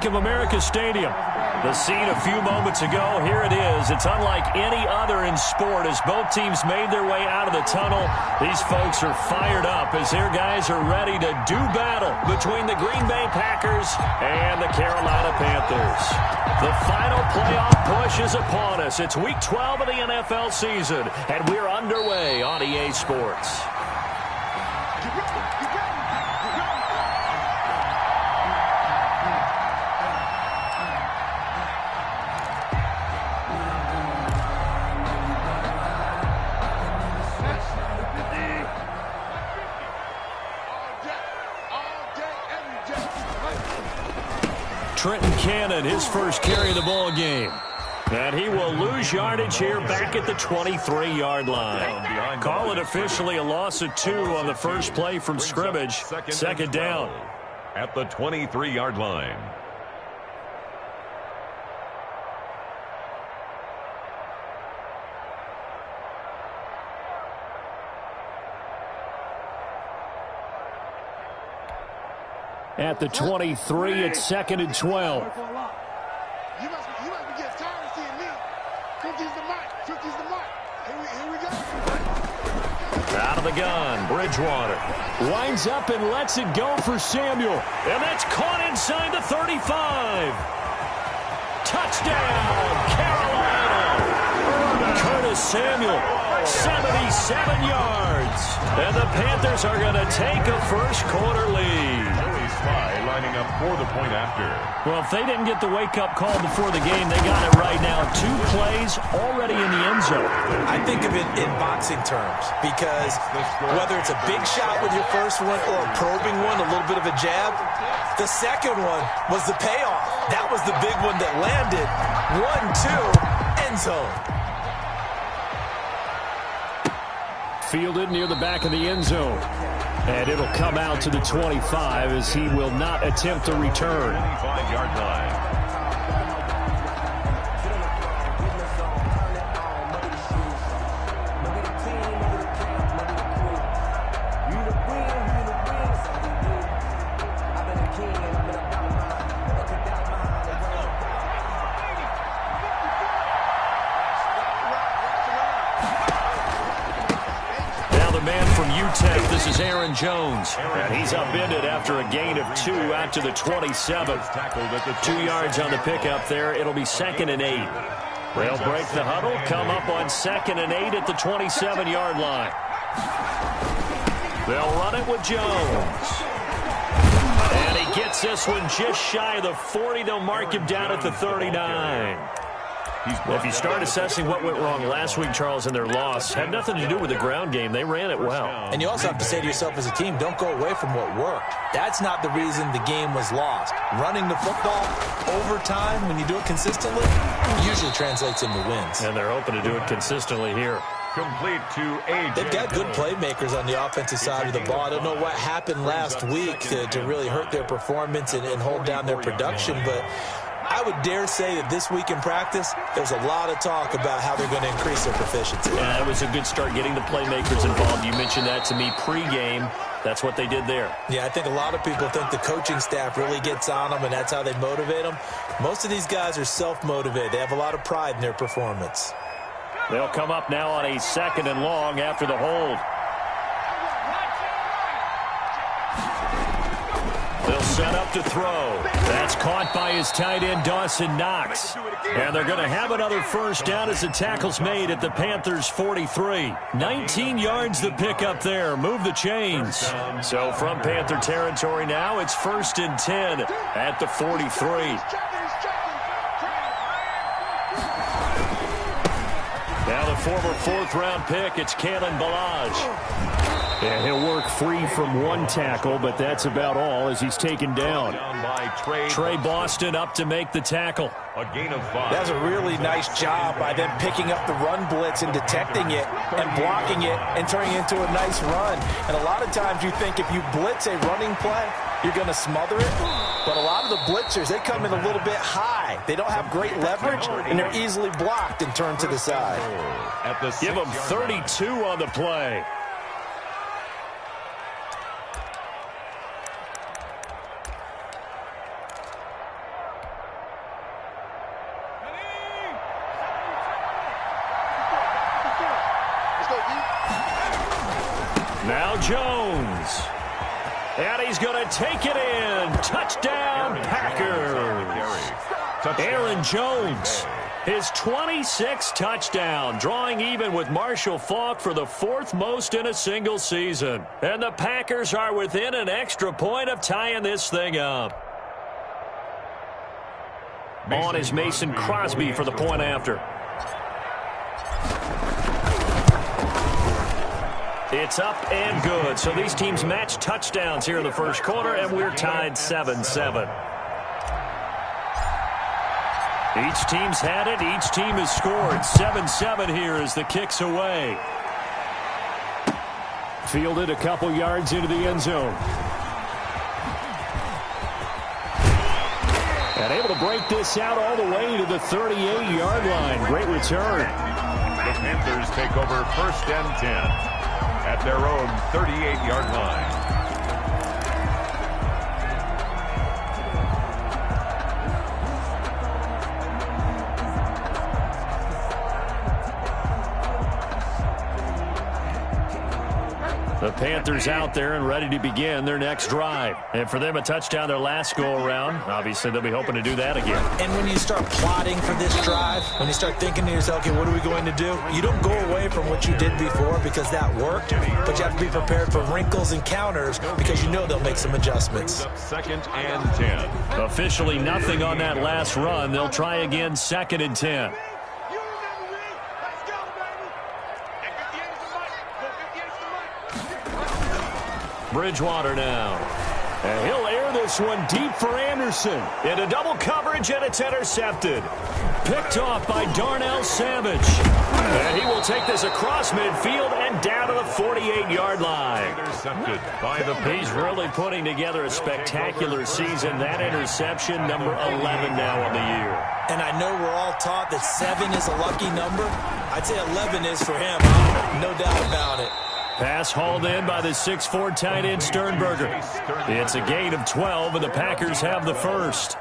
Bank of America Stadium. The scene a few moments ago, here it is. It's unlike any other in sport as both teams made their way out of the tunnel. These folks are fired up as their guys are ready to do battle between the Green Bay Packers and the Carolina Panthers. The final playoff push is upon us. It's Week 12 of the NFL season, and we're underway on EA Sports. Trenton Cannon, his first carry of the ball game. And he will lose yardage here back at the 23-yard line. Call it officially a loss of 2 on the first play from scrimmage. Second down. At the 23-yard line. At the 23, it's 2nd and 12. You must be getting tired of seeing me. 50's the mark. 50's the mark. Here we go. Out of the gun, Bridgewater. Winds up and lets it go for Samuel. And that's caught inside the 35. Touchdown, Carolina. Curtis Samuel, 77 yards. And the Panthers are going to take a first quarter lead. Lining up for the point after. Well, if they didn't get the wake-up call before the game, they got it right now. 2 plays already in the end zone. I think of it in boxing terms because whether it's a big shot with your first one or a probing one, a little bit of a jab, the second one was the payoff. That was the big one that landed. 1-2, end zone. Fielded near the back of the end zone. And it'll come out to the 25 as he will not attempt a return. 25-yard line. This is Aaron Jones, and he's upended after a gain of 2 out to the 27. 2 yards on the pickup there. It'll be 2nd and 8. They'll break the huddle, come up on 2nd and 8 at the 27-yard line. They'll run it with Jones. And he gets this one just shy of the 40. They'll mark him down at the 39. If you start assessing what went wrong last week, Charles, in their loss, had nothing to do with the ground game. They ran it well. And you also have to say to yourself as a team, don't go away from what worked. That's not the reason the game was lost. Running the football over time, when you do it consistently, usually translates into wins. And they're hoping to do it consistently here. Complete to A.J. They've got good playmakers on the offensive side of the ball. I don't know what happened last week to really hurt their performance and hold down their production, but I would dare say that this week in practice, there's a lot of talk about how they're going to increase their proficiency. Yeah, it was a good start getting the playmakers involved. You mentioned that to me pregame. That's what they did there. Yeah, I think a lot of people think the coaching staff really gets on them, and that's how they motivate them. Most of these guys are self-motivated. They have a lot of pride in their performance. They'll come up now on a 2nd and long after the hold. They'll set up to throw. That's caught by his tight end, Dawson Knox. And they're going to have another first down as the tackle's made at the Panthers' 43. 19 yards the pickup there. Move the chains. So from Panther territory now, it's 1st and 10 at the 43. Now the former 4th-round pick, it's Kalen Ballage. And he'll work free from 1 tackle, but that's about all as he's taken down. Trey Boston up to make the tackle. A gain of 5. That's a really nice job by them picking up the run blitz and detecting it and blocking it and turning it into a nice run. And a lot of times you think if you blitz a running play, you're going to smother it. But a lot of the blitzers, they come in a little bit high. They don't have great leverage, and they're easily blocked and turned to the side. Give them 32 on the play. Jones. And he's going to take it in. Touchdown, Packers. Aaron Jones, his 26th touchdown, drawing even with Marshall Faulk for the 4th most in a single season. And the Packers are within an extra point of tying this thing up. On is Mason Crosby for the point after. It's up and good. So these teams match touchdowns here in the first quarter, and we're tied 7-7. Each team's had it. Each team has scored. 7-7 here as the kick's away. Fielded a couple yards into the end zone. And able to break this out all the way to the 38-yard line. Great return. The Panthers take over 1st and 10 at their own 38-yard line. The Panthers out there and ready to begin their next drive. And for them, a touchdown their last go-around. Obviously, they'll be hoping to do that again. And when you start plotting for this drive, when you start thinking to yourself, okay, what are we going to do? You don't go away from what you did before because that worked, but you have to be prepared for wrinkles and counters because you know they'll make some adjustments. 2nd and 10. Officially nothing on that last run. They'll try again 2nd and 10. Bridgewater now. And he'll air this one deep for Anderson. Into double coverage, and it's intercepted. Picked off by Darnell Savage. And he will take this across midfield and down to the 48-yard line. Intercepted by the Panthers. He's really putting together a spectacular season. That interception, number 11 now on the year. And I know we're all taught that 7 is a lucky number. I'd say 11 is for him. No doubt about it. Pass hauled in by the 6'4" tight end Sternberger. It's a gain of 12, and the Packers have the first.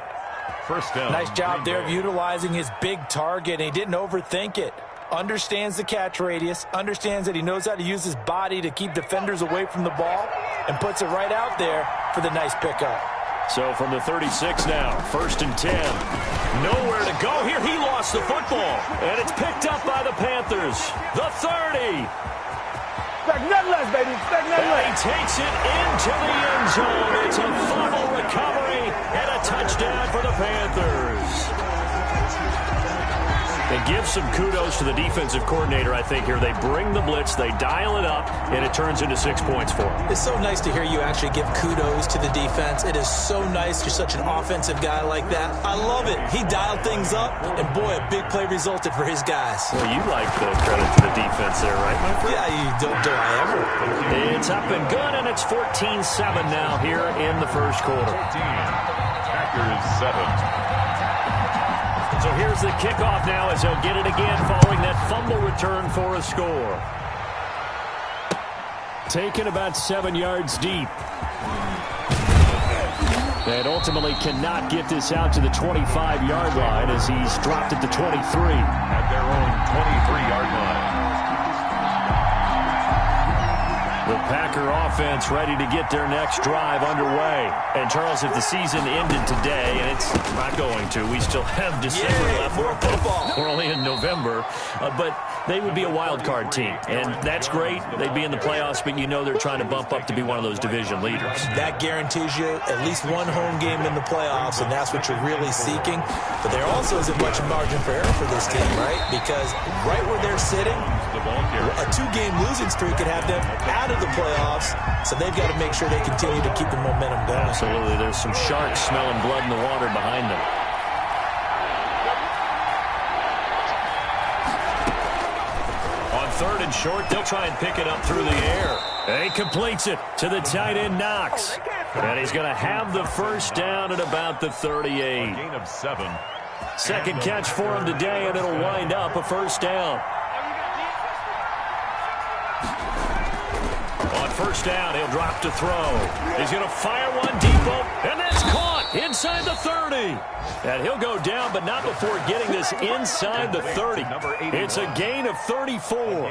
First down. Nice job there of utilizing his big target. And he didn't overthink it. Understands the catch radius. Understands that he knows how to use his body to keep defenders away from the ball. And puts it right out there for the nice pickup. So from the 36 now, 1st and 10. Nowhere to go here. He lost the football. And it's picked up by the Panthers. The 30. Expect nothing less, baby. Expect nothing less. He takes it into the end zone. It's a fumble recovery and a touchdown for the Panthers. It gives some kudos to the defensive coordinator, I think, here. They bring the blitz, they dial it up, and it turns into 6 points for them. It's so nice to hear you actually give kudos to the defense. It is so nice. You're such an offensive guy like that. I love it. He dialed things up, and boy, a big play resulted for his guys. Well, you like the credit to the defense there, right, my friend? Yeah, you don't do I ever. It's up and good, and it's 14-7 now here in the first quarter. 14. Packers 7. So here's the kickoff now as they'll get it again following that fumble return for a score. Taken about 7 yards deep. And ultimately cannot get this out to the 25-yard line as he's dropped at the 23. At their own 23-yard line. The Packer offense ready to get their next drive underway. And, Charles, if the season ended today, and it's not going to, we still have December left. More football. We're only in November. But they would be a wild card team. And that's great. They'd be in the playoffs, but you know they're trying to bump up to be one of those division leaders. That guarantees you at least one home game in the playoffs, and that's what you're really seeking. But there also isn't much margin for error for this team, right? Because right where they're sitting, a 2-game losing streak could have them out of the playoffs, so they've got to make sure they continue to keep the momentum going. Absolutely. There's some sharks smelling blood in the water behind them. On 3rd and short, they'll try and pick it up through the air. And he completes it to the tight end Knox. And he's going to have the first down at about the 38. Gain of 7. Second catch for him today, and it'll wind up a first down. On first down, he'll drop to throw. He's going to fire one deep, and that's caught. inside the 30. And he'll go down, but not before getting this inside the 30. It's a gain of 34.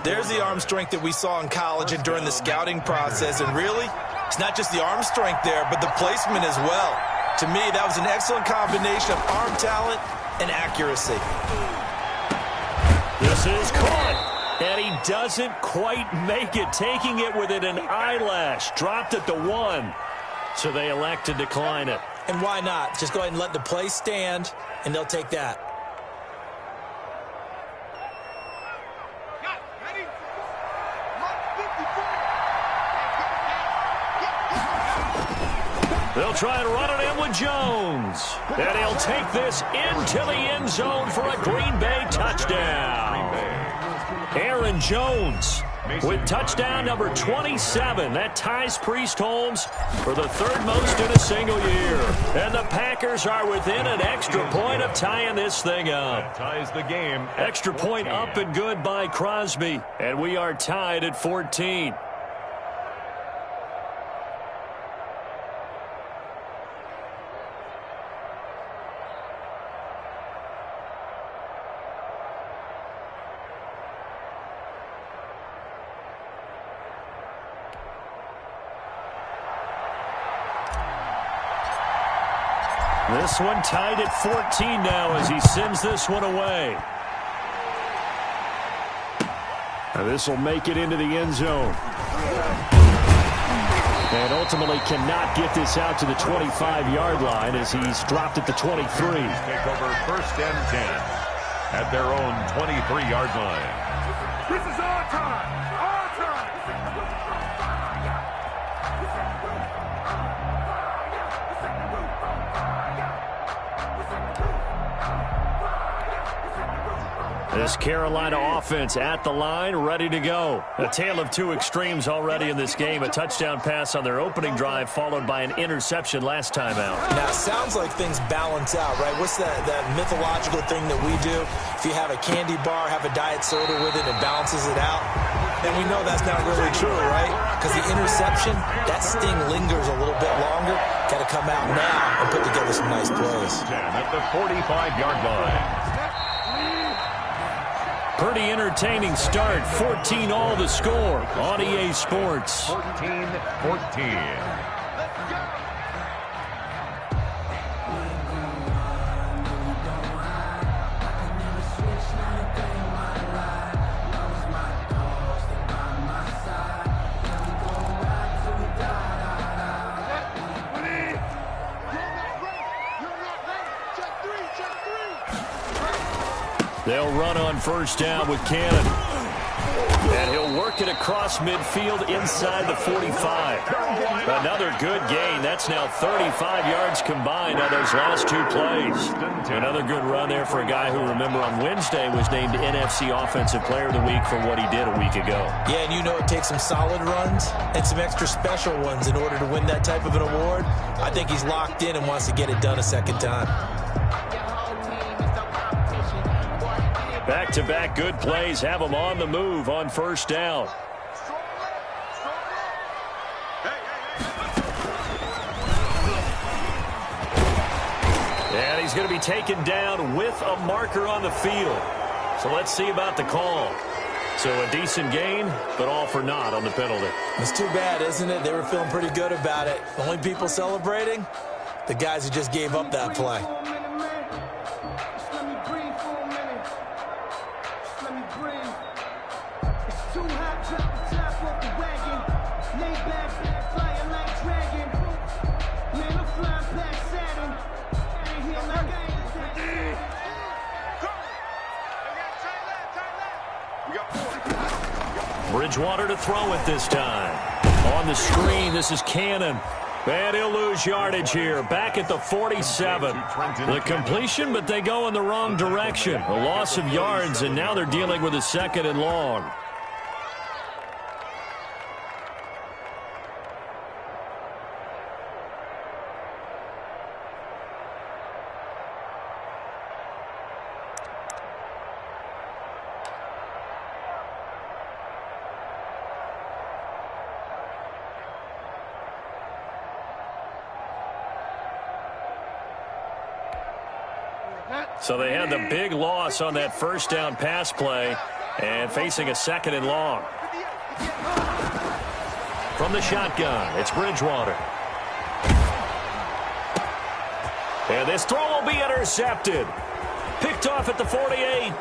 There's the arm strength that we saw in college and during the scouting process. And really, it's not just the arm strength there, but the placement as well. To me, that was an excellent combination of arm talent and accuracy. This is caught, and he doesn't quite make it, taking it within an eyelash. Dropped at the 1, so they elect to decline it. And why not? Just go ahead and let the play stand, and they'll take that. They'll try and run it in with Jones. And he'll take this into the end zone for a Green Bay touchdown. Aaron Jones with touchdown number 27. That ties Priest Holmes for the 3rd most in a single year. And the Packers are within an extra point of tying this thing up. That ties the game. Extra point up and good by Crosby. And we are tied at 14. This one tied at 14 now as he sends this one away. And this will make it into the end zone. And ultimately cannot get this out to the 25-yard line as he's dropped at the 23. Take over 1st and 10 at their own 23-yard line. This is our time. Our time. This Carolina offense at the line, ready to go. A tale of 2 extremes already in this game. A touchdown pass on their opening drive, followed by an interception last time out. Now, it sounds like things balance out, right? What's that mythological thing that we do? If you have a candy bar, have a diet soda with it, it balances it out. And we know that's not really true, right? Because the interception, that sting lingers a little bit longer. Got to come out now and put together some nice plays. 10 at the 45-yard line. Pretty entertaining start. 14 all the score on EA Sports. 14-14. They'll run on 1st down with Cannon. And he'll work it across midfield inside the 45. Another good gain. That's now 35 yards combined on those last 2 plays. Another good run there for a guy who, remember, on Wednesday was named NFC Offensive Player of the Week for what he did a week ago. Yeah, and you know it takes some solid runs and some extra special ones in order to win that type of an award. I think he's locked in and wants to get it done a second time. Back-to-back good plays have him on the move on 1st down. And he's going to be taken down with a marker on the field. So let's see about the call. So a decent gain, but all for naught on the penalty. It's too bad, isn't it? They were feeling pretty good about it. The only people celebrating, the guys who just gave up that play. Bridgewater to throw it this time. On the screen, this is Cannon. And he'll lose yardage here. Back at the 47. The completion, but they go in the wrong direction. A loss of yards, and now they're dealing with a 2nd and long. So they had the big loss on that first down pass play and facing a 2nd and long. From the shotgun, it's Bridgewater. And this throw will be intercepted. Picked off at the 48.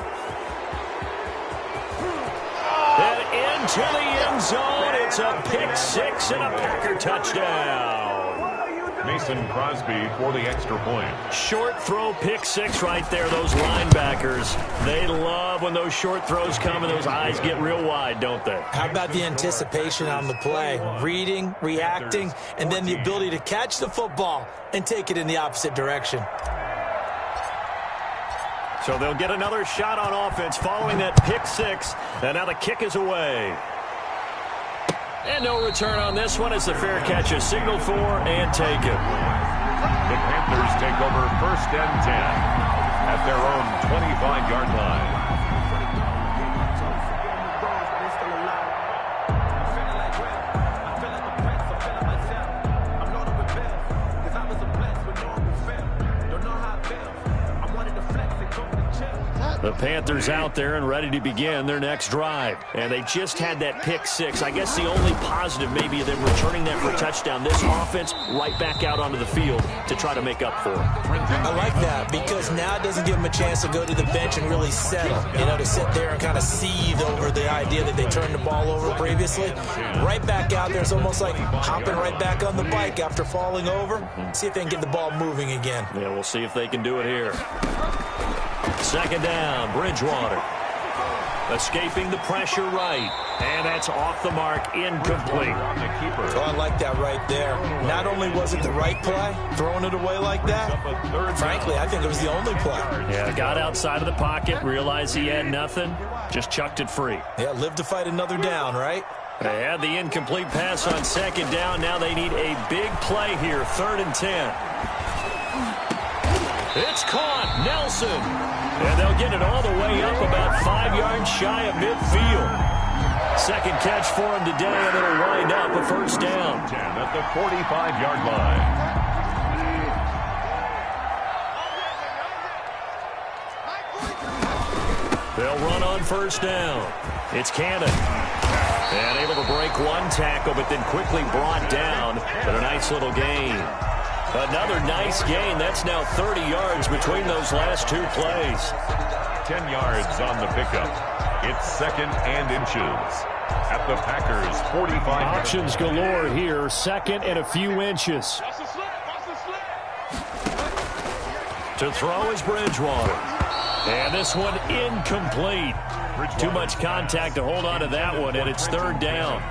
And into the end zone. It's a pick 6 and a Packer touchdown. Mason Crosby for the extra point. Short throw, pick 6 right there. Those linebackers, they love when those short throws come and those eyes get real wide, don't they? How about the anticipation on the play? Reading, reacting, and then the ability to catch the football and take it in the opposite direction. So they'll get another shot on offense following that pick 6. And now the kick is away. And no return on this one as the fair catch is signaled for and taken. The Panthers take over 1st and 10 at their own 25-yard line. The Panthers out there and ready to begin their next drive. And they just had that pick 6. I guess the only positive maybe them returning that for a touchdown. This offense right back out onto the field to try to make up for it. I like that because now it doesn't give them a chance to go to the bench and really settle. You know, to sit there and kind of seethe over the idea that they turned the ball over previously. Right back out there. It's almost like hopping right back on the bike after falling over. See if they can get the ball moving again. Yeah, we'll see if they can do it here. 2nd down, Bridgewater. Escaping the pressure right. And that's off the mark, incomplete. Oh, I like that right there. Not only was it the right play, throwing it away like that, frankly, I think it was the only play. Yeah, got outside of the pocket, realized he had nothing, just chucked it free. Yeah, live to fight another down, right? They had the incomplete pass on 2nd down. Now they need a big play here, 3rd and 10. It's caught, Nelson. And they'll get it all the way up about 5 yards shy of midfield. 2nd catch for him today, and it'll wind up a 1st down. 10 at the 45-yard line. They'll run on 1st down. It's Cannon. And able to break one tackle, but then quickly brought down. But a nice little gain. Another nice gain. That's now 30 yards between those last 2 plays. 10 yards on the pickup. It's 2nd and inches at the Packers' 45. Options galore here. 2nd and a few inches. To throw is Bridgewater. And this one incomplete. Too much contact to hold on to that one, and it's 3rd down.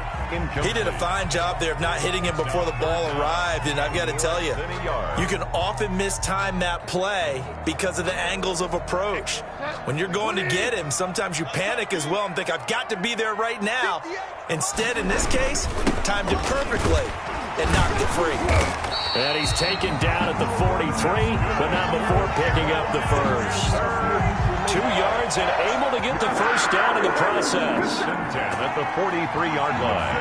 He did a fine job there of not hitting him before the ball arrived, and I've got to tell you, you can often mistime that play because of the angles of approach. When you're going to get him, sometimes you panic as well and think, I've got to be there right now. Instead, in this case, timed it perfectly and knocked it free. And he's taken down at the 43, but not before picking up the 1st. 2 yards and able to get the 1st down in the process. 10 at the 43-yard line.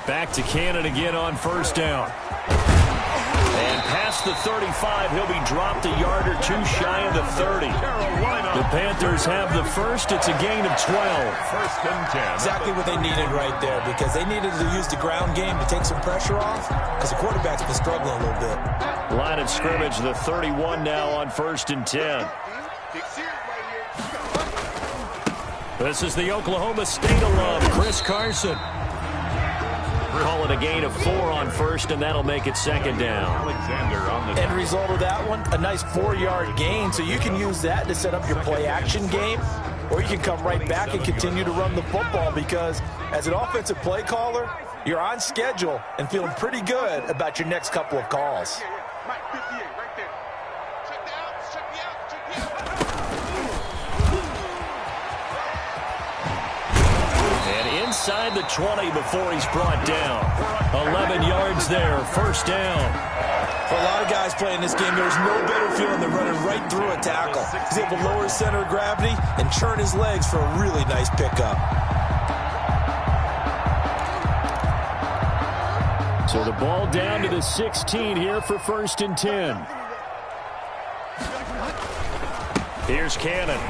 Back to Cannon again on 1st down. And past the 35, he'll be dropped a yard or 2 shy of the 30. The Panthers have the 1st. It's a gain of 12. 1st and 10. Exactly what they needed right there because they needed to use the ground game to take some pressure off because the quarterback's been struggling a little bit. Line of scrimmage, the 31 now on 1st and 10. This is the Oklahoma State alum, Chris Carson. Call it a gain of 4 on 1st, and that'll make it 2nd down. Alexander on the End result of that one, a nice 4-yard gain, so you can use that to set up your play-action game, or you can come right back and continue to run the football because as an offensive play caller, you're on schedule and feeling pretty good about your next couple of calls. Inside the 20 before he's brought down. 11 yards there, 1st down. For a lot of guys playing this game, there's no better feeling than running right through a tackle. He's able to lower his center of gravity and churn his legs for a really nice pickup. So the ball down to the 16 here for 1st and 10. Here's Cannon.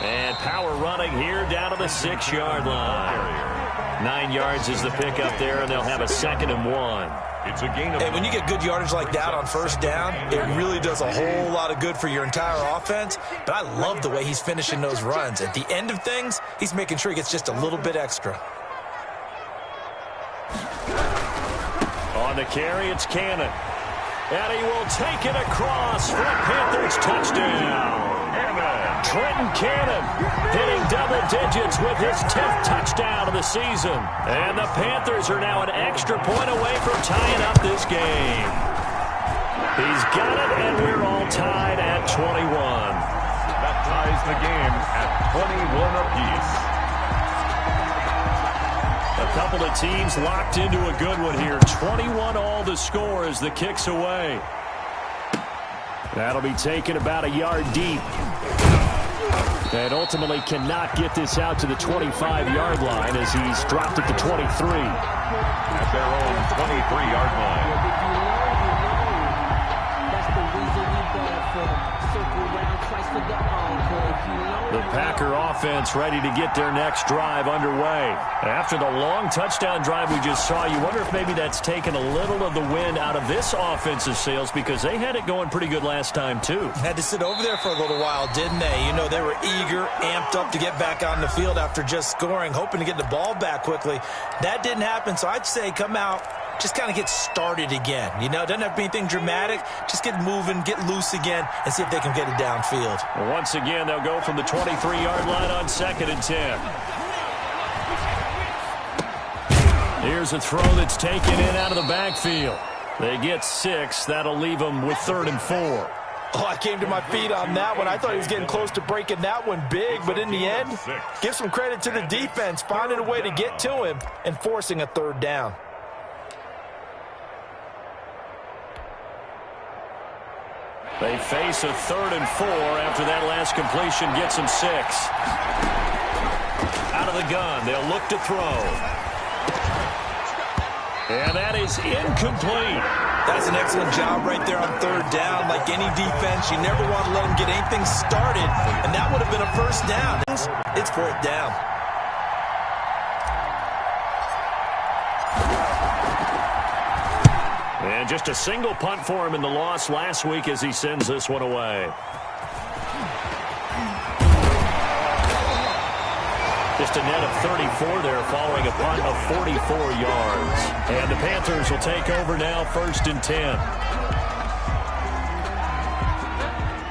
And power running here down to the 6-yard line. 9 yards is the pickup there, and they'll have a 2nd and 1. It's a gain of... Hey, when you get good yardage like that on 1st down, it really does a whole lot of good for your entire offense. But I love the way he's finishing those runs. At the end of things, he's making sure he gets just a little bit extra. On the carry, it's Cannon. And he will take it across for a Panthers touchdown. Trenton Cannon hitting double digits with his 10th touchdown of the season. And the Panthers are now an extra point away from tying up this game. He's got it, and we're all tied at 21. That ties the game at 21 apiece. A couple of teams locked into a good one here. 21 all to score as the kick's away. That'll be taken about a yard deep. And ultimately cannot get this out to the 25-yard line as he's dropped at the 23. At their own 23-yard line. The Packer offense ready to get their next drive underway. After the long touchdown drive we just saw, you wonder if maybe that's taken a little of the wind out of this offensive sails because they had it going pretty good last time too. Had to sit over there for a little while, didn't they? You know, they were eager, amped up to get back on the field after just scoring, hoping to get the ball back quickly. That didn't happen, so I'd say come out, just kind of get started again. You know, it doesn't have to be anything dramatic. Just get moving, get loose again, and see if they can get it downfield. Once again, they'll go from the 23-yard line on 2nd and 10. Here's a throw that's taken in out of the backfield. They get 6. That'll leave them with 3rd and 4. Oh, I came to my feet on that one. I thought he was getting close to breaking that one big, but in the end, give some credit to the defense, finding a way to get to him and forcing a 3rd down. They face a 3rd and 4 after that last completion gets them 6. Out of the gun, they'll look to throw. And that is incomplete. That's an excellent job right there on 3rd down. Like any defense, you never want to let them get anything started, and that would have been a 1st down. It's 4th down. And just a single punt for him in the loss last week as he sends this one away. Just a net of 34 there following a punt of 44 yards. And the Panthers will take over now 1st and 10.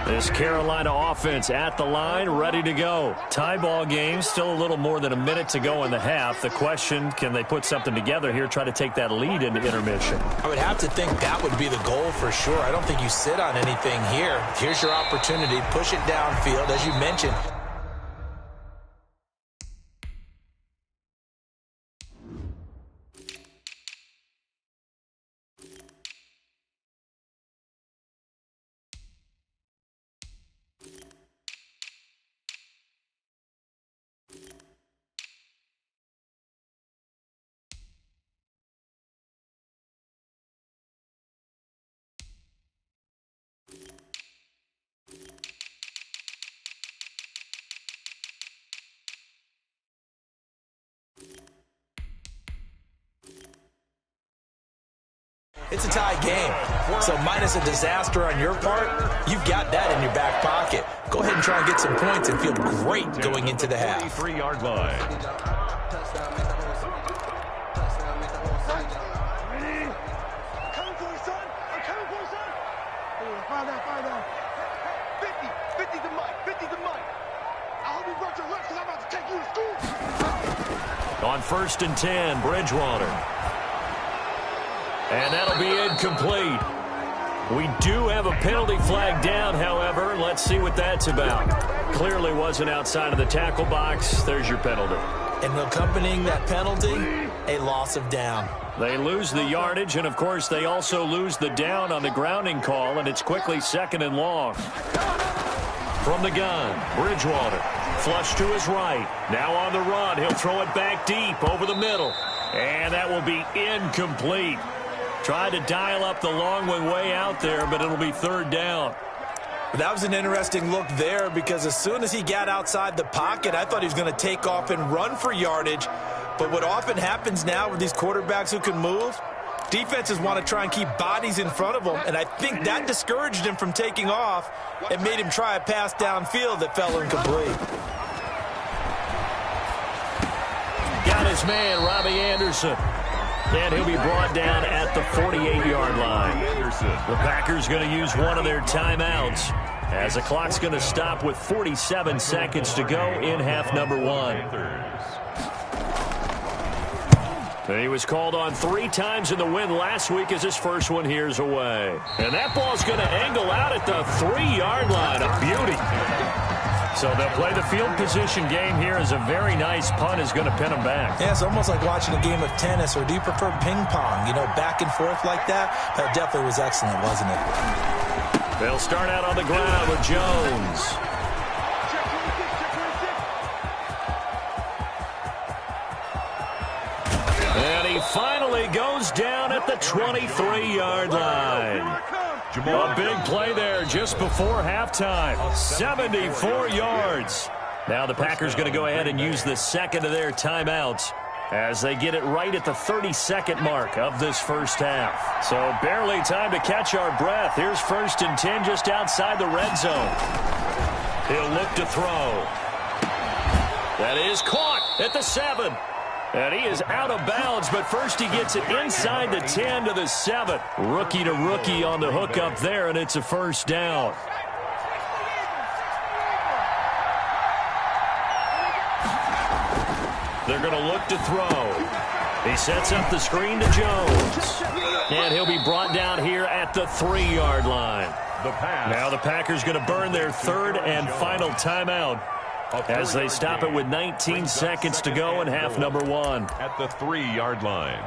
This Carolina offense at the line, ready to go. Tie ball game, still a little more than a minute to go in the half. The question, can they put something together here, try to take that lead into intermission? I would have to think that would be the goal for sure. I don't think you sit on anything here. Here's your opportunity. Push it downfield, as you mentioned. It's a tie game, so minus a disaster on your part, you've got that in your back pocket. Go ahead and try and get some points and feel great going into the half. 23-yard line. Coming for you, son. I'm coming for you, son. Fire down. 50 to Mike. I hope you brought your lunch because I'm about to take you to school. On 1st and 10, Bridgewater. And that'll be incomplete. We do have a penalty flag down, however. Let's see what that's about. Clearly wasn't outside of the tackle box. There's your penalty. And accompanying that penalty, a loss of down. They lose the yardage, and, of course, they also lose the down on the grounding call, and it's quickly 2nd and long. From the gun, Bridgewater. Flush to his right. Now on the run. He'll throw it back deep over the middle. And that will be incomplete. Tried to dial up the long one way out there, but it'll be 3rd down. That was an interesting look there because as soon as he got outside the pocket, I thought he was going to take off and run for yardage. But what often happens now with these quarterbacks who can move, defenses want to try and keep bodies in front of them, and I think that discouraged him from taking off and made him try a pass downfield that fell incomplete. Got his man, Robbie Anderson. And he'll be brought down at the 48-yard line. The Packers going to use one of their timeouts as the clock's going to stop with 47 seconds to go in half number 1. And he was called on 3 times in the win last week as his first one here's away. And that ball's going to angle out at the 3-yard line. A beauty. So they'll play the field position game here as a very nice punt is going to pin them back. Yeah, it's almost like watching a game of tennis, or do you prefer ping pong? You know, back and forth like that? That definitely was excellent, wasn't it? They'll start out on the ground with Jones. And he finally goes down at the 23-yard line. A big play there just before halftime. 74 yards. Now the Packers going to go ahead and use the second of their timeouts as they get it right at the 30-second mark of this first half. So barely time to catch our breath. Here's 1st and 10 just outside the red zone. He'll look to throw. That is caught at the 7. And he is out of bounds, but first he gets it inside the 10 to the 7. Rookie to rookie on the hook up there, and it's a 1st down. They're going to look to throw. He sets up the screen to Jones. And he'll be brought down here at the 3-yard line. Now the Packers going to burn their 3rd and final timeout as they stop it with 19 seconds to go in half number 1. At the 3-yard line.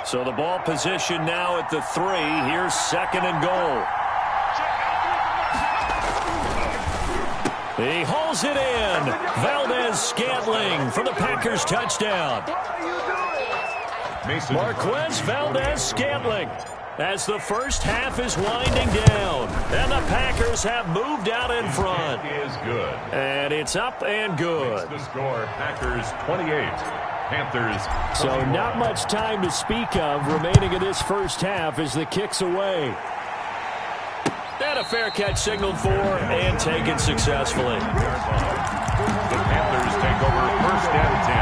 So the ball position now at the 3. Here's 2nd and goal. He hauls it in. Valdez-Scantling for the Packers touchdown. Marquez Valdez-Scantling as the first half is winding down. And the Packers have moved out in front. It is good. And it's up and good. The score, Packers 28, Panthers 21. So not much time to speak of remaining in this first half as the kick's away. And a fair catch signaled for and taken successfully. The Panthers take over 1st and 10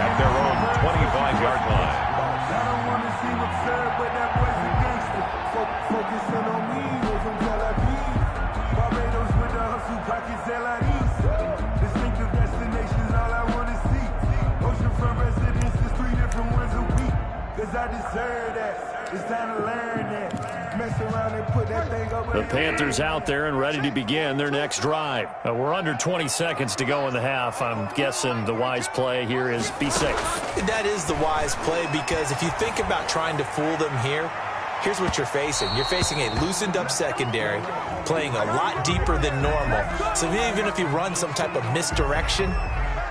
at their own 25-yard line. I don't want to seem absurd, but that boy's a gangster. Focusing on me, from Tel Aviv. Barbados with the hustle, pockets LIDs. Distinctive destinations, all I want to see. Oceanfront residences, 3 different ones a week. Cause I deserve that. It's time to learn that. Mess around and put that thing up. The Panthers out there and ready to begin their next drive. We're under 20 seconds to go in the half. I'm guessing the wise play here is be safe. That is the wise play because if you think about trying to fool them here, here's what you're facing. You're facing a loosened up secondary, playing a lot deeper than normal. So even if you run some type of misdirection,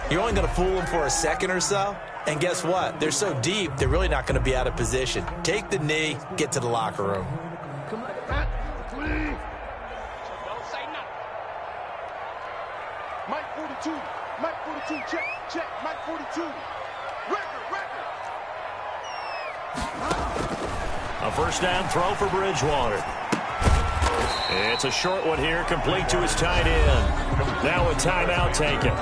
you're only going to fool them for a second or so. And guess what? They're so deep, they're really not going to be out of position. Take the knee, get to the locker room. Mike 42, Mike 42, check, Mike 42. Record. A 1st down throw for Bridgewater. It's a short one here, complete to his tight end. Now a timeout taken.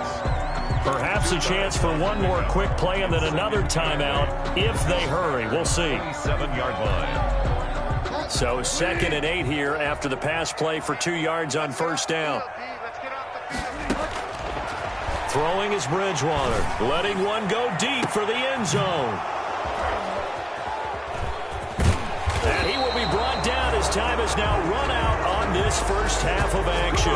Perhaps a chance for one more quick play and then another timeout if they hurry. We'll see. 7-yard line. So 2nd and 8 here after the pass play for 2 yards on 1st down. Throwing is Bridgewater, letting one go deep for the end zone. And he will be brought down as time is now run out on on this first half of action.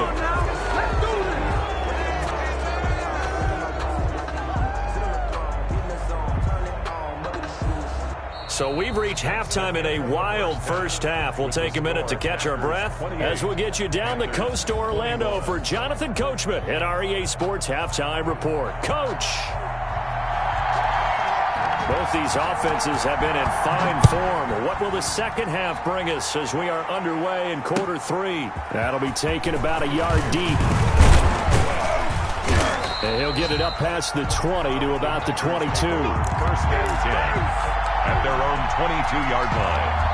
So we've reached halftime in a wild first half. We'll take a minute to catch our breath as we'll get you down the coast to Orlando for Jonathan Coachman at our EA Sports Halftime Report. Coach! Both these offenses have been in fine form. What will the second half bring us as we are underway in quarter three? That'll be taken about a yard deep. And he'll get it up past the 20 to about the 22. First and 10. At their own 22-yard line.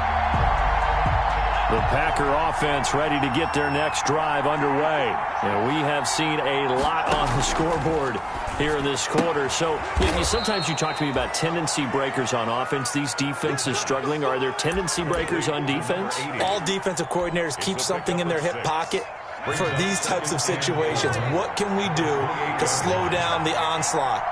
The Packer offense ready to get their next drive underway. And we have seen a lot on the scoreboard here in this quarter. So sometimes you talk to me about tendency breakers on offense. These defenses struggling. Are there tendency breakers on defense? All defensive coordinators keep something in their hip pocket for these types of situations. What can we do to slow down the onslaught?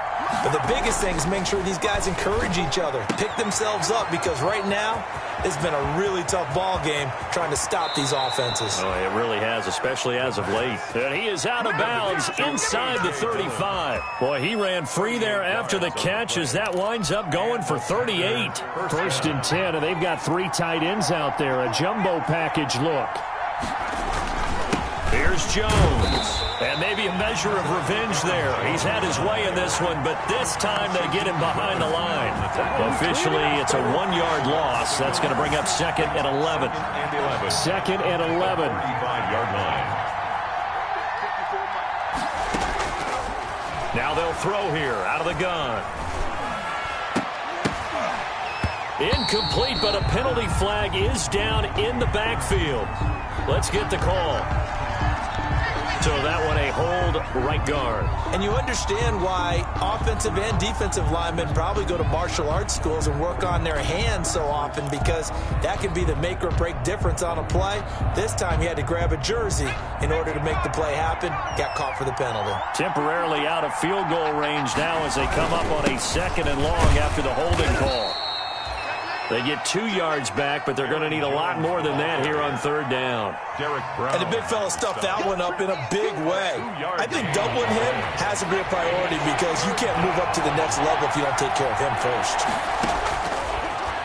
But the biggest thing is making sure these guys encourage each other, pick themselves up, because right now it's been a really tough ball game trying to stop these offenses. Oh, it really has, especially as of late. And he is out of bounds inside the 35. Boy, he ran free there after the catch as that winds up going for 38. First and 10, and they've got three tight ends out there. A jumbo package look. Here's Jones. And maybe a measure of revenge there. He's had his way in this one, but this time they get him behind the line. Officially, it's a 1-yard loss. That's going to bring up second and 11. Second and 11. 5-yard line. Now they'll throw here out of the gun. Incomplete, but a penalty flag is down in the backfield. Let's get the call. So that one a hold right guard. And you understand why offensive and defensive linemen probably go to martial arts schools and work on their hands so often, because that can be the make or break difference on a play. This time he had to grab a jersey in order to make the play happen. Got caught for the penalty. Temporarily out of field goal range now as they come up on a second and long after the holding call. They get 2 yards back, but they're going to need a lot more than that here on third down. And the big fella stuffed that one up in a big way. I think doubling him has to be a priority, because you can't move up to the next level if you don't take care of him first.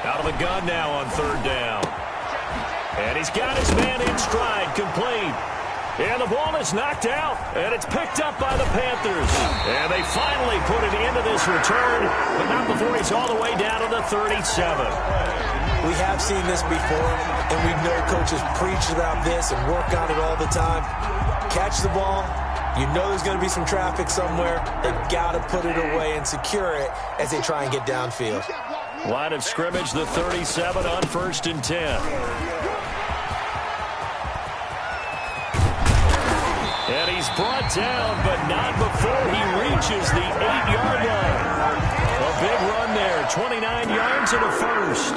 Out of the gun now on third down. And he's got his man in stride, complete. And the ball is knocked out, and it's picked up by the Panthers. And they finally put it into this return, but not before he's all the way down to the 37. We have seen this before, and we know coaches preach about this and work on it all the time. Catch the ball. You know there's going to be some traffic somewhere. They've got to put it away and secure it as they try and get downfield. Line of scrimmage, the 37 on first and 10. And he's brought down, but not before he reaches the 8-yard line. A big run there, 29 yards and a first.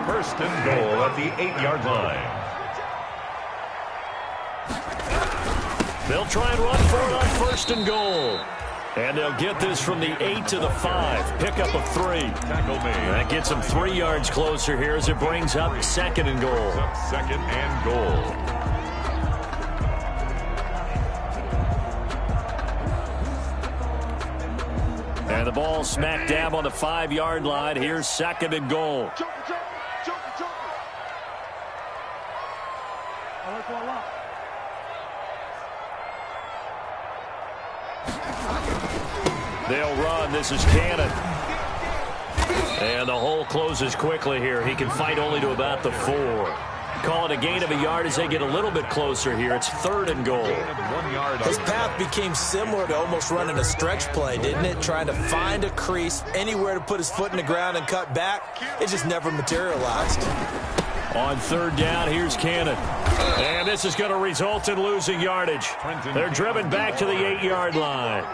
First and goal at the 8-yard line. They'll try and run for it on first and goal. And they'll get this from the 8 to the 5. Pickup of 3. That gets them 3 yards closer here as it brings up second and goal. Second and goal. And the ball smack dab on the 5-yard line. Here's second and goal. They'll run. This is Cannon. And the hole closes quickly here. He can fight only to about the 4. Call it a gain of a yard as they get a little bit closer here. It's third and goal. His path became similar to almost running a stretch play, didn't it? Trying to find a crease, anywhere to put his foot in the ground and cut back. It just never materialized. On third down, here's Cannon. And this is going to result in losing yardage. They're driven back to the 8-yard line.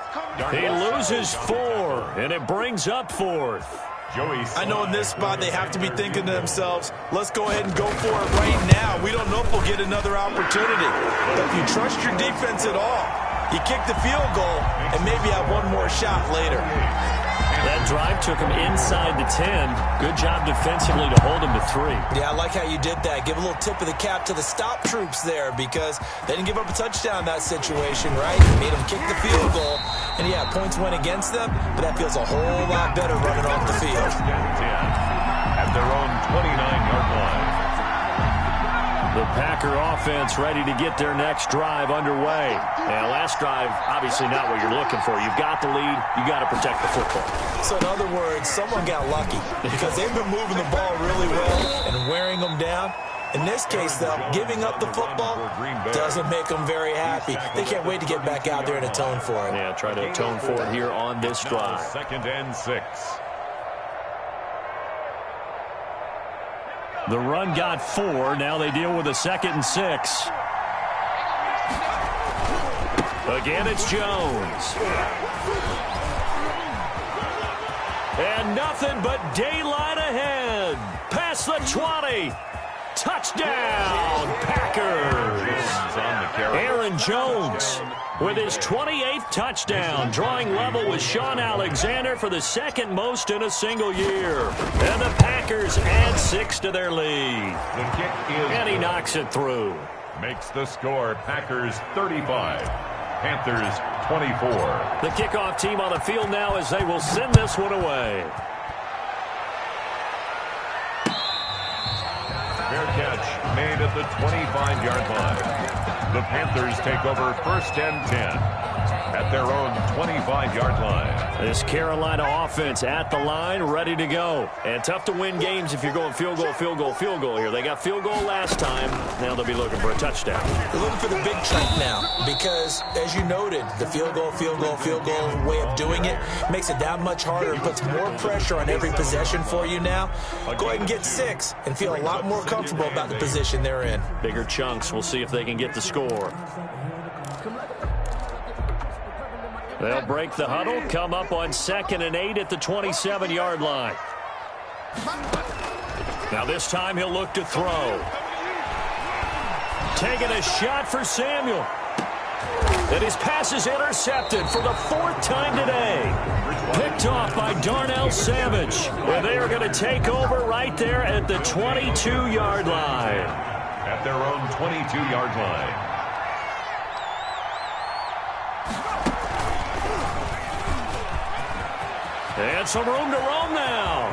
He loses 4, and it brings up fourth. I know in this spot they have to be thinking to themselves, let's go ahead and go for it right now. We don't know if we'll get another opportunity. But if you trust your defense at all, you kick the field goal and maybe have one more shot later. That drive took him inside the 10. Good job defensively to hold him to 3. Yeah, I like how you did that. Give a little tip of the cap to the stop troops there because they didn't give up a touchdown in that situation, right? Made them kick the field goal. And, yeah, points went against them, but that feels a whole lot better running off the field. 10 at their own 29-yard line. The Packer offense ready to get their next drive underway. And last drive, obviously not what you're looking for. You've got the lead. You got to protect the football. So, in other words, someone got lucky because they've been moving the ball really well and wearing them down. In this case, though, giving up the football doesn't make them very happy. They can't wait to get back out there and atone for it. Yeah, try to atone for it here on this drive. 2nd and 6. The run got 4. Now they deal with a 2nd and 6. Again, it's Jones. And nothing but daylight ahead. Past the 20. Touchdown, Packers. Aaron Jones with his 28th touchdown, drawing level with Sean Alexander for the 2nd most in a single year. And the Packers add 6 to their lead. The kick is and he knocks it through. Makes the score Packers 35, Panthers 24. The kickoff team on the field now as they will send this one away. Fair catch made at the 25-yard line. The Panthers take over 1st and 10 at their own 25-yard line. This Carolina offense at the line, ready to go. And tough to win games if you're going field goal, field goal, field goal here. They got field goal last time. Now they'll be looking for a touchdown. They're looking for the big chunk now because, as you noted, the field goal way of doing it makes it that much harder and puts more pressure on every possession for you now. Go ahead and get 6 and feel a lot more comfortable about the position they're in. Bigger chunks. We'll see if they can get the score. They'll break the huddle, come up on 2nd and 8 at the 27-yard line. Now this time he'll look to throw. Taking a shot for Samuel. And his pass is intercepted for the 4th time today. Picked off by Darnell Savage. And they are going to take over right there at the 22-yard line. At their own 22-yard line. And some room to roam now.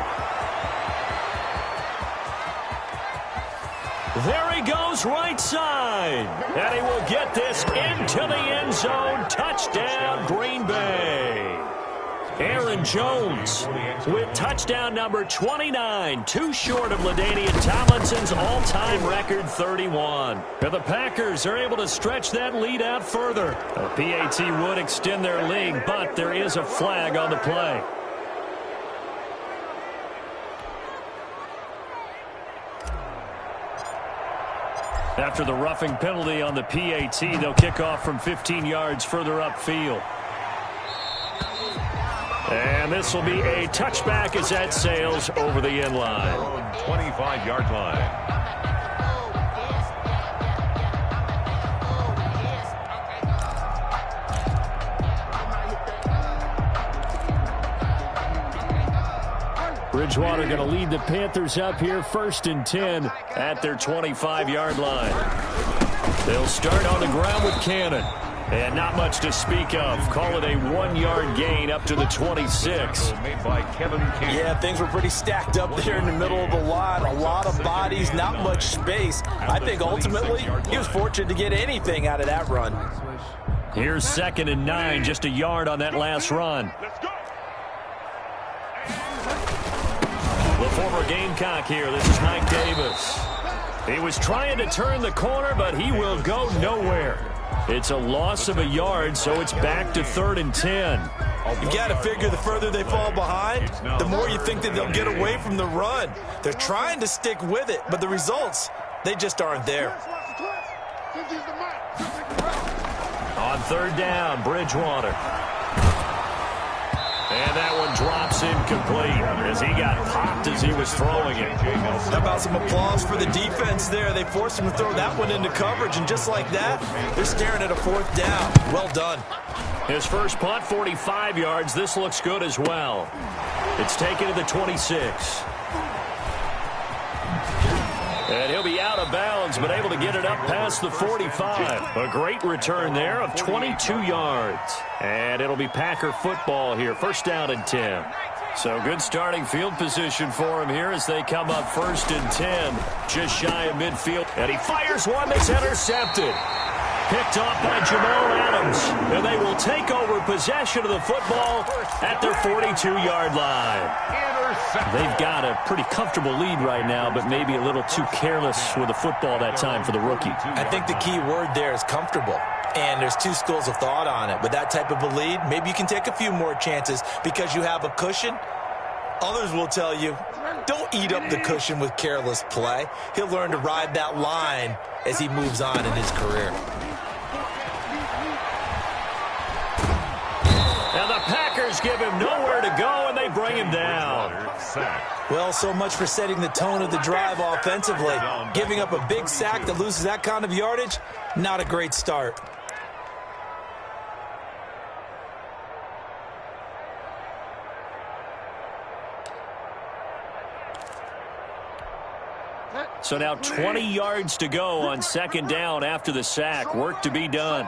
There he goes right side. And he will get this into the end zone. Touchdown, Green Bay. Aaron Jones with touchdown number 29. Too short of LaDainian Tomlinson's all-time record 31. And the Packers are able to stretch that lead out further. A PAT would extend their lead, but there is a flag on the play. After the roughing penalty on the PAT, they'll kick off from 15 yards further upfield. And this will be a touchback as that sails over the end line. 25-yard line. Bridgewater going to lead the Panthers up here, 1st and 10 at their 25-yard line. They'll start on the ground with Cannon. And not much to speak of. Call it a 1-yard gain up to the 26. Made by Kevin King. Yeah, things were pretty stacked up there in the middle of the line. A lot of bodies, not much space. I think ultimately he was fortunate to get anything out of that run. Here's 2nd and 9, just a yard on that last run. The former Gamecock here. This is Mike Davis. He was trying to turn the corner, but he will go nowhere. It's a loss of a yard, so it's back to 3rd and 10. You got to figure the further they fall behind, the more you think that they'll get away from the run. They're trying to stick with it, but the results, they just aren't there. On 3rd down, Bridgewater. And that one drops incomplete as he got popped as he was throwing it. How about some applause for the defense there? They forced him to throw that one into coverage, and just like that, they're staring at a 4th down. Well done. His first punt, 45 yards. This looks good as well. It's taken to the 26. And he'll be out of bounds, but able to get it up past the 45. A great return there of 22 yards. And it'll be Packer football here. First down and 10. So good starting field position for him here as they come up 1st and 10. Just shy of midfield. And he fires one that's intercepted. Picked off by Jamal Adams. And they will take over possession of the football at their 42-yard line. They've got a pretty comfortable lead right now, but maybe a little too careless with the football that time for the rookie. I think the key word there is comfortable. And there's two schools of thought on it. With that type of a lead, maybe you can take a few more chances because you have a cushion. Others will tell you, don't eat up the cushion with careless play. He'll learn to ride that line as he moves on in his career. And the Packers give him nowhere to go, and they bring him down. Well, so much for setting the tone of the drive offensively. Giving up a big sack that loses that kind of yardage, not a great start. So now 20 yards to go on 2nd down after the sack. Work to be done.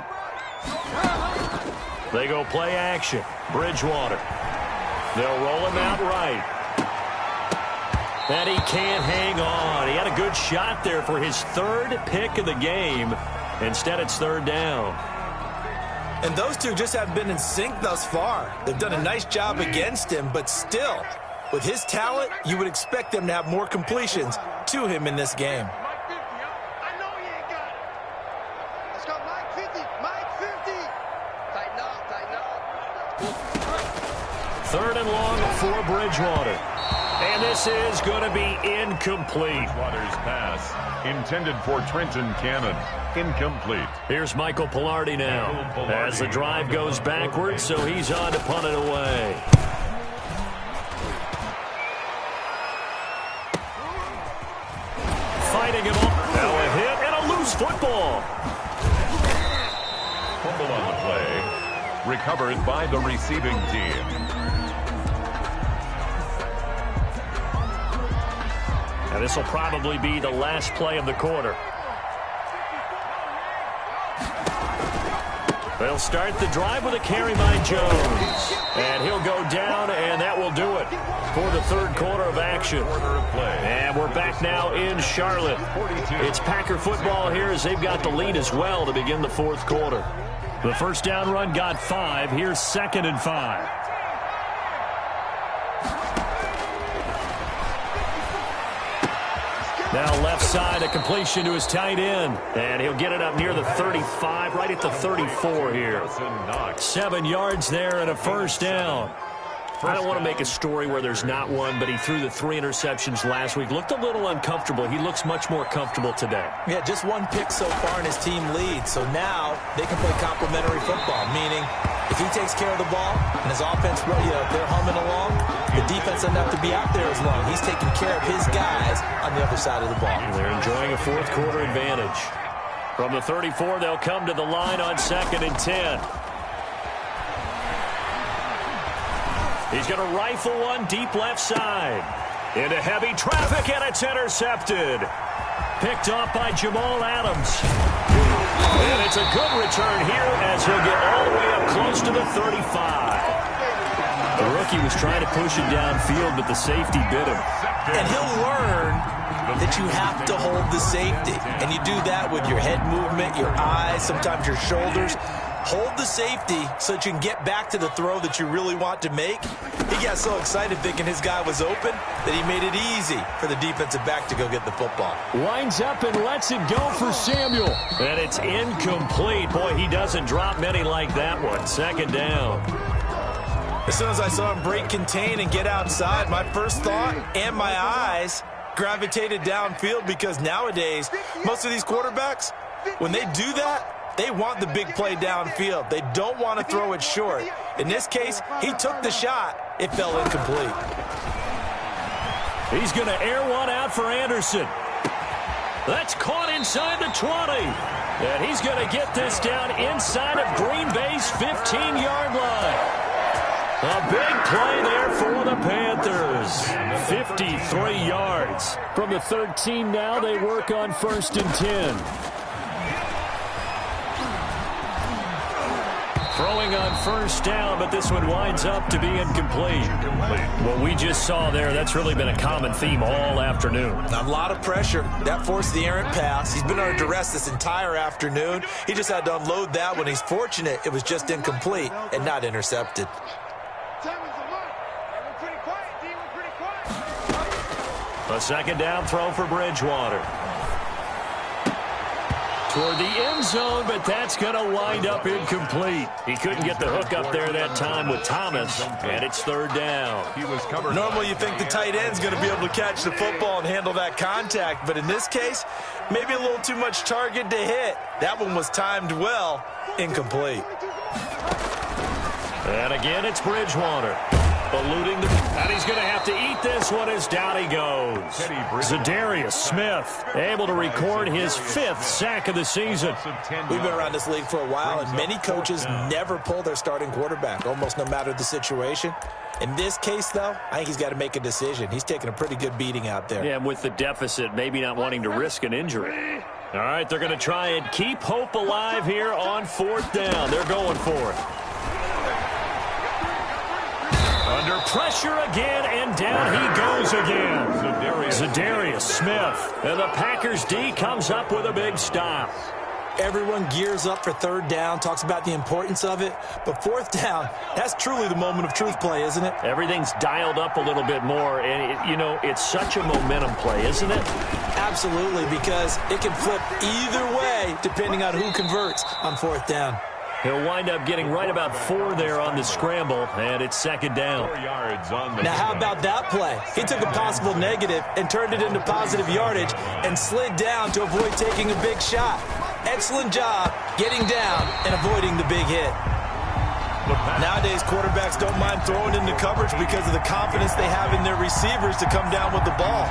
They go play action. Bridgewater. They'll roll him out right. And he can't hang on. He had a good shot there for his 3rd pick of the game. Instead, it's 3rd down. And those two just haven't been in sync thus far. They've done a nice job against him, but still, with his talent, you would expect them to have more completions to him in this game. I know he ain't got it. Let's go, Mike 50. Mike 50. Tighten up, tighten up. 3rd and long for Bridgewater. And this is going to be incomplete. Bridgewater's pass intended for Trenton Cannon. Incomplete. Here's Michael Pilardi now as the drive goes backwards, so he's on to punt it away. Fighting him off. Now a hit and a loose football. Fumble on the play. Recovered by the receiving team. Now this will probably be the last play of the quarter. They'll start the drive with a carry by Jones. And he'll go down, and that will do it for the 3rd quarter of action. And we're back now in Charlotte. It's Packer football here as they've got the lead as well to begin the 4th quarter. The first down run got 5. Here's 2nd and 5. Now left side, a completion to his tight end. And he'll get it up near the 35, right at the 34 here. 7 yards there and a first down. I don't want to make a story where there's not one, but he threw the 3 interceptions last week. Looked a little uncomfortable. He looks much more comfortable today. Yeah, just 1 pick so far and his team leads. So now they can play complementary football, meaning if he takes care of the ball and his offense, they're humming along, the defense doesn't have to be out there as long. He's taking care of his guys on the other side of the ball. They're enjoying a 4th quarter advantage. From the 34, they'll come to the line on 2nd and 10. He's going to rifle one deep left side. Into heavy traffic, and it's intercepted. Picked off by Jamal Adams. And it's a good return here as he'll get all the way up close to the 35. The rookie was trying to push him downfield, but the safety bit him. And he'll learn that you have to hold the safety. And you do that with your head movement, your eyes, sometimes your shoulders. Hold the safety so that you can get back to the throw that you really want to make. He got so excited thinking his guy was open that he made it easy for the defensive back to go get the football. Winds up and lets it go for Samuel. And it's incomplete. Boy, he doesn't drop many like that one. 2nd down. As soon as I saw him break contain and get outside, my first thought and my eyes gravitated downfield because nowadays, most of these quarterbacks, when they do that, they want the big play downfield. They don't want to throw it short. In this case, he took the shot. It fell incomplete. He's going to air one out for Anderson. That's caught inside the 20. And he's going to get this down inside of Green Bay's 15-yard line. A big play there for the Panthers. 53 yards. From the 13 now, they work on 1st and 10. Throwing on 1st down, but this one winds up to be incomplete. What we just saw there, that's really been a common theme all afternoon. A lot of pressure. That forced the errant pass. He's been under duress this entire afternoon. He just had to unload that one. He's fortunate it was just incomplete and not intercepted. A 2nd down throw for Bridgewater. Toward the end zone, but that's going to wind up incomplete. He couldn't get the hook up there that time with Thomas, and it's 3rd down. He was covered. Normally you think the tight end's going to be able to catch the football and handle that contact, but in this case, maybe a little too much target to hit. That one was timed well, incomplete. And again, it's Bridgewater. Eluding the... And he's going to have to eat this one as down he goes. Zadarius Smith able to record his 5th sack of the season. We've been around this league for a while, and many coaches never pull their starting quarterback, almost no matter the situation. In this case, though, I think he's got to make a decision. He's taking a pretty good beating out there. Yeah, and with the deficit, maybe not wanting to risk an injury. All right, they're going to try and keep hope alive here on 4th down. They're going for it. Under pressure again, and down he goes again. Zadarius Smith. And the Packers D comes up with a big stop. Everyone gears up for 3rd down, talks about the importance of it. But 4th down, that's truly the moment of truth play, isn't it? Everything's dialed up a little bit more. And, it's such a momentum play, isn't it? Absolutely, because it can flip either way depending on who converts on 4th down. He'll wind up getting right about 4 there on the scramble, and it's 2nd down. Now, how about that play? He took a possible negative and turned it into positive yardage and slid down to avoid taking a big shot. Excellent job getting down and avoiding the big hit. Nowadays, quarterbacks don't mind throwing into coverage because of the confidence they have in their receivers to come down with the ball.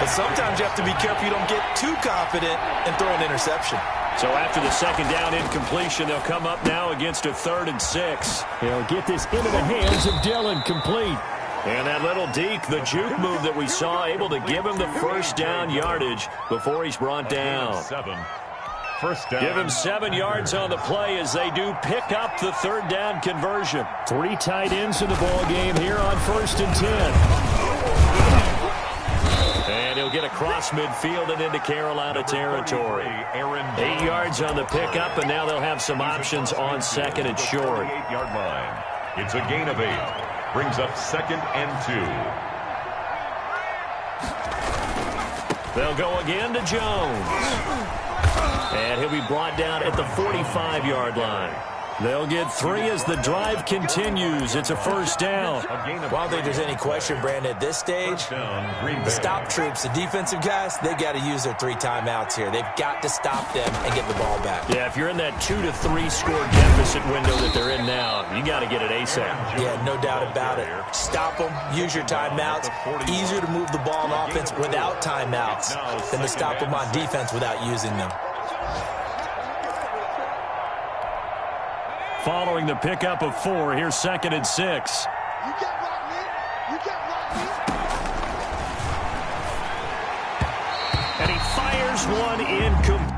But sometimes you have to be careful you don't get too confident and throw an interception. So after the 2nd down incompletion, they'll come up now against a 3rd and 6. They'll get this into the hands of Dillon, complete. And that little deke, the juke move that we saw, able to give him the 1st down yardage before he's brought down. 1st down. Give him 7 yards on the play as they do pick up the 3rd down conversion. 3 tight ends in the ball game here on 1st and 10. And he'll get across midfield and into Carolina territory. 8 yards on the pickup, and now they'll have some options on 2nd and short. 8-yard line. It's a gain of 8. Brings up 2nd and 2. They'll go again to Jones. And he'll be brought down at the 45-yard line. They'll get 3 as the drive continues. It's a 1st down. Well, I don't think there's any question, Brandon, at this stage, the stop troops, the defensive guys, they've got to use their 3 timeouts here. They've got to stop them and get the ball back. Yeah, if you're in that 2 to 3 score deficit window that they're in now, you got to get it ASAP. Yeah, no doubt about it. Stop them, use your timeouts. Easier to move the ball on offense without timeouts than to stop them on defense without using them. Following the pickup of 4, here's 2nd and 6. You can't block me. You can't block me. And he fires one incomplete.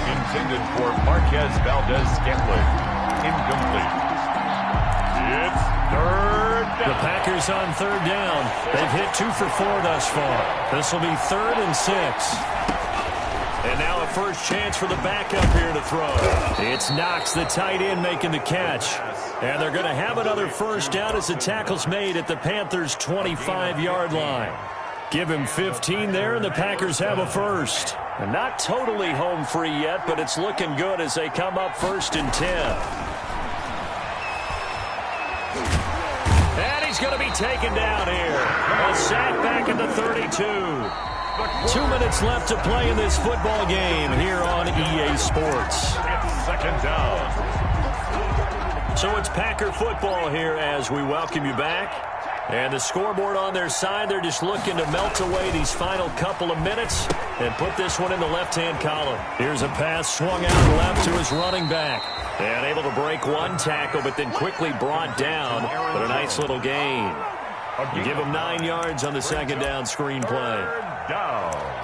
Intended for Marquez Valdez-Scantling. Incomplete. It's 3rd down. The Packers on 3rd down. They've hit 2 for 4 thus far. This will be 3rd and 6. And now a first chance for the backup here to throw. It's Knox, the tight end, making the catch. And they're going to have another 1st down as the tackle's made at the Panthers' 25-yard line. Give him 15 there, and the Packers have a 1st. And not totally home free yet, but it's looking good as they come up 1st and 10. And he's going to be taken down here. A sack back at the 32. 2 minutes left to play in this football game here on EA Sports. It's 2nd down. So it's Packer football here as we welcome you back. And the scoreboard on their side, they're just looking to melt away these final couple of minutes and put this one in the left-hand column. Here's a pass swung out left to his running back. And able to break one tackle, but then quickly brought down. But a nice little gain. You give him 9 yards on the second down screen play. Down.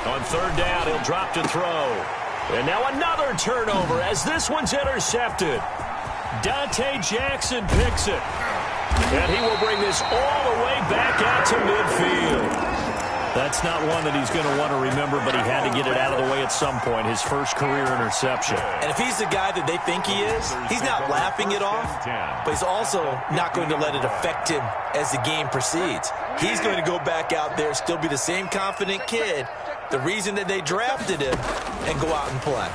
On third down, he'll drop to throw. And now another turnover as this one's intercepted. Dante Jackson picks it. And he will bring this all the way back out to midfield. That's not one that he's going to want to remember, but he had to get it out of the way at some point, his first career interception. And if he's the guy that they think he is, he's not laughing it off, but he's also not going to let it affect him as the game proceeds. He's going to go back out there, still be the same confident kid, the reason that they drafted him, and go out and play.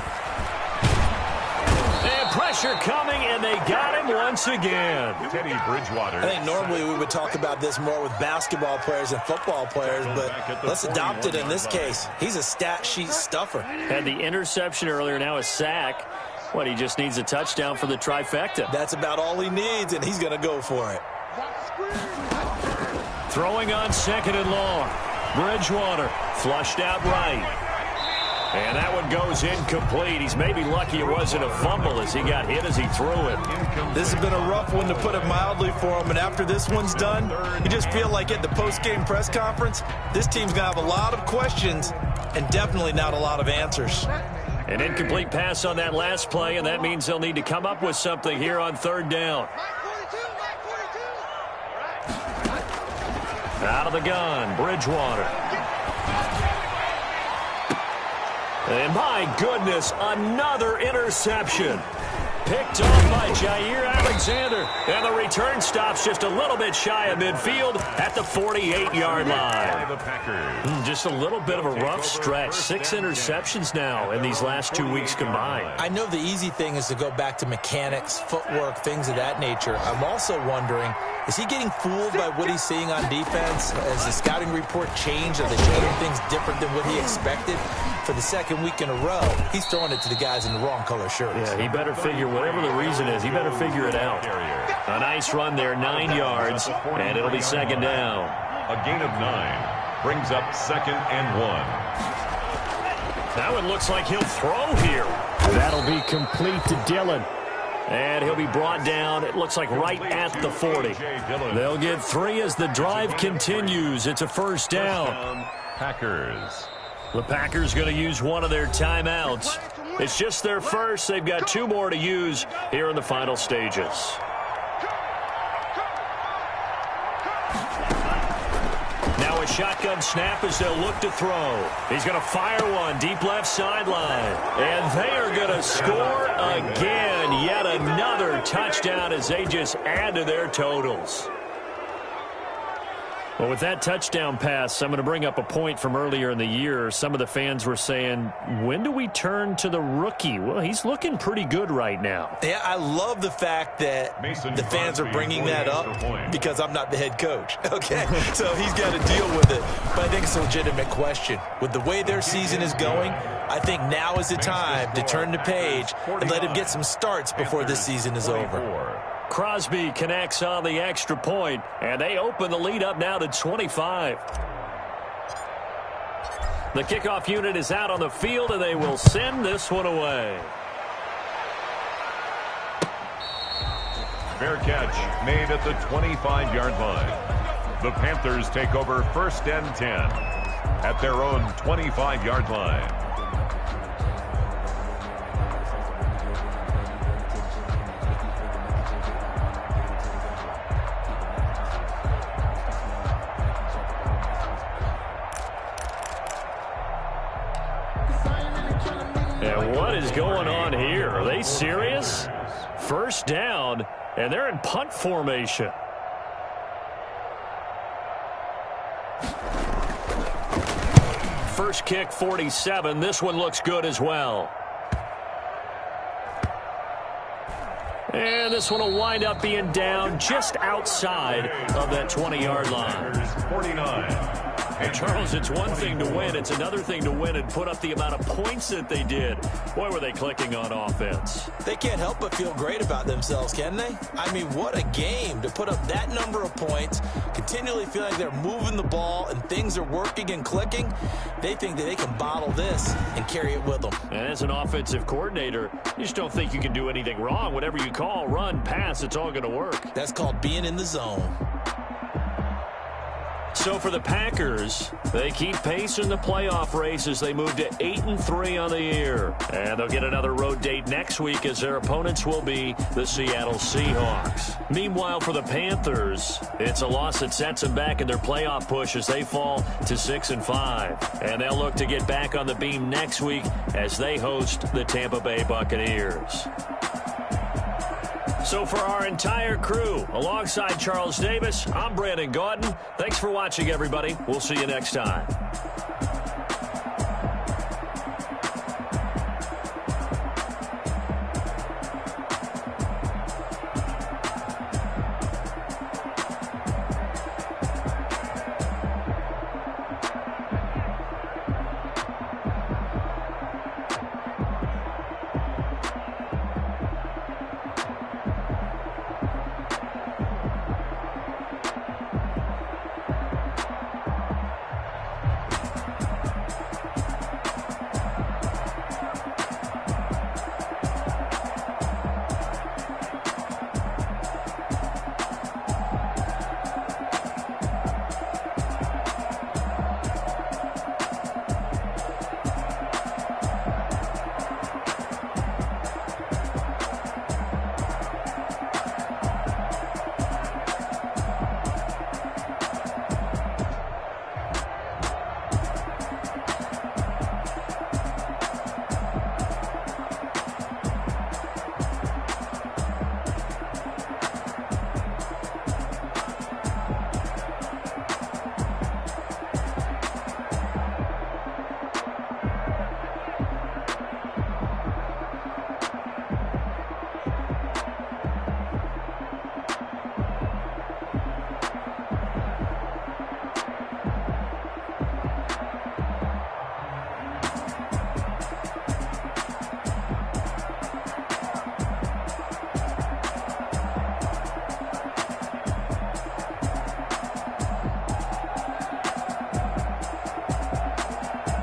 And pressure coming, and they got him once again. Teddy Bridgewater. I think normally we would talk about this more with basketball players and football players, but let's adopt it in this case. He's a stat sheet stuffer. Had the interception earlier, now a sack. What, he just needs a touchdown for the trifecta. That's about all he needs, and he's going to go for it. Throwing on second and long. Bridgewater flushed out right. And that one goes incomplete. He's maybe lucky it wasn't a fumble as he got hit as he threw it. This has been a rough one to put it mildly for him, and after this one's done, you just feel like at the post-game press conference, this team's going to have a lot of questions and definitely not a lot of answers. An incomplete pass on that last play, and that means they'll need to come up with something here on third down. Out of the gun, Bridgewater. And my goodness, another interception. Picked off by Jair Alexander. And the return stops just a little bit shy of midfield at the 48-yard line. Just a little bit of a rough stretch. 6 interceptions now in these last 2 weeks combined. I know the easy thing is to go back to mechanics, footwork, things of that nature. I'm also wondering, is he getting fooled by what he's seeing on defense? Has the scouting report changed? Are they showing things different than what he expected? For the second week in a row, he's throwing it to the guys in the wrong color shirts. Yeah, he better figure, whatever the reason is, he better figure it out. A nice run there, 9 yards, and it'll be second down. A gain of 9 brings up second and 1. That one looks like he'll throw here. That'll be complete to Dillon. And he'll be brought down, it looks like right at the 40. They'll get 3 as the drive continues. It's a first down. Packers. The Packers going to use one of their timeouts. It's just their first. They've got 2 more to use here in the final stages. Now a shotgun snap as they'll look to throw. He's going to fire one deep left sideline. And they are going to score again. Yet another touchdown as they just add to their totals. Well, with that touchdown pass, I'm going to bring up a point from earlier in the year. Some of the fans were saying, when do we turn to the rookie? Well, he's looking pretty good right now. Yeah, I love the fact that the fans are bringing that up because I'm not the head coach. Okay, so he's got to deal with it. But I think it's a legitimate question. With the way their season is going, I think now is the time to turn the page and let him get some starts before this season is over. Crosby connects on the extra point, and they open the lead up now to 25. The kickoff unit is out on the field, and they will send this one away. Fair catch made at the 25-yard line. The Panthers take over first and 10 at their own 25-yard line. And what is going on here? Are they serious? First down, and they're in punt formation. First kick, 47. This one looks good as well. And this one will wind up being down just outside of that 20-yard line. 49. And Charles, it's one thing to win. It's another thing to win and put up the amount of points that they did. Boy, were they clicking on offense. They can't help but feel great about themselves, can they? I mean, what a game to put up that number of points, continually feel like they're moving the ball and things are working and clicking. They think that they can bottle this and carry it with them. And as an offensive coordinator, you just don't think you can do anything wrong. Whatever you call, run, pass, it's all going to work. That's called being in the zone. So for the Packers, they keep pace in the playoff race as they move to 8-3 on the year. And they'll get another road date next week as their opponents will be the Seattle Seahawks. Meanwhile, for the Panthers, it's a loss that sets them back in their playoff push as they fall to 6-5. And they'll look to get back on the beam next week as they host the Tampa Bay Buccaneers. So for our entire crew, alongside Charles Davis, I'm Brandon Gaudin. Thanks for watching, everybody. We'll see you next time.